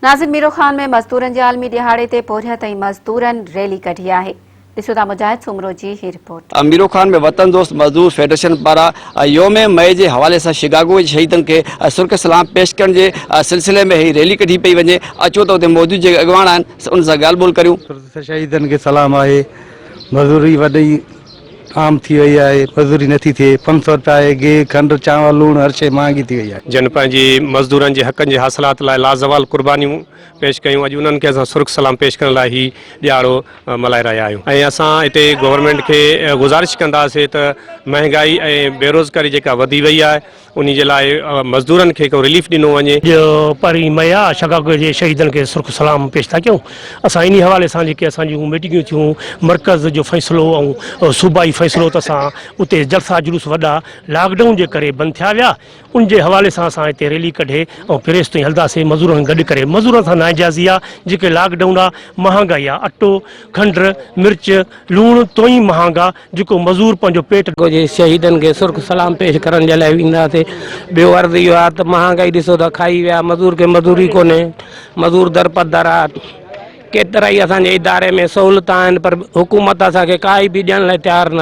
Nazim Miro Khan में मज़दूरनि जे आलमी दिहाड़े ते पहुरियां ताईं मज़दूरनि रैली कढी आहे। ॾिसो था मुजाहिद सुमरो जी ही रिपोर्ट। मीरो खान में वतन दोस्त मजदूर फेडरेशन पारां योम मई के हवाले से शिकागो के शहीदन के सुर्ख सलाम पेश करण के सिलसिले में ही रैली कढी पई वने। अचो तो उते मौजूद जो अगवान आहिनि उन सां ॻाल्हि ॿोल करियूं। शहीदन के सलाम आहे। मजदूरी वही आम थी वही है, मजदूरी नथी थे। 500 रुपया है, गे खंड चावल लूण हर शे महंगी थी वही है। जन पंहिंजी मजदूरनि जे हक़नि जे हासिलात लाइ लाज़वाल कुर्बानियूं पेश कयूं। अॼु उन्हनि खे असां सुर्ख सलाम पेश करण लाइ ही ॾियारो मल्हाए रहिया आहियूं। ऐं असां हिते गवर्नमेंट खे गुज़ारिश कंदासीं त महांगाई ऐं बेरोज़गारी जेका वधी वई आहे उन जे लाइ मजदूरनि खे को रिलीफ ॾिनो वञे। परी मया शिकागो जे शहीदन के सुर्ख सलाम पेश था कयूं। असां इन हवाले सां जेके असांजूं मीटिंगूं थियूं, मरकज़ जो फ़ैसिलो ऐं सूबाई फ़ैसिलो त असां उते जलसा जुलूस वॾा लॉकडाउन जे करे बंदि थिया विया। उन जे हवाले सां असां हिते रैली कढे ऐं प्रेस ताईं हलंदासीं। मज़दूरनि गॾु करे मज़दूरनि सां नाइजाइज़ी आहे जेके लॉकडाउन आहे, महांगाई आहे, अटो खंड मिर्च लूण तो ई महांगा जेको मज़दूर पंहिंजो पेट जे शहीदन के सुर्ख सलाम पेश करण जे लाइ वेंदासीं। ॿियो अर्ज़ इहो आहे त महांगाई ॾिसो त खाई विया, मज़दूर के मज़दूरी कोन्हे, मज़दूर दर पदर आहे। केतिरा ई असांजे इदारे में सहूलियत आहिनि पर हुकूमत असांखे काई बि ॾियण लाइ तयारु न।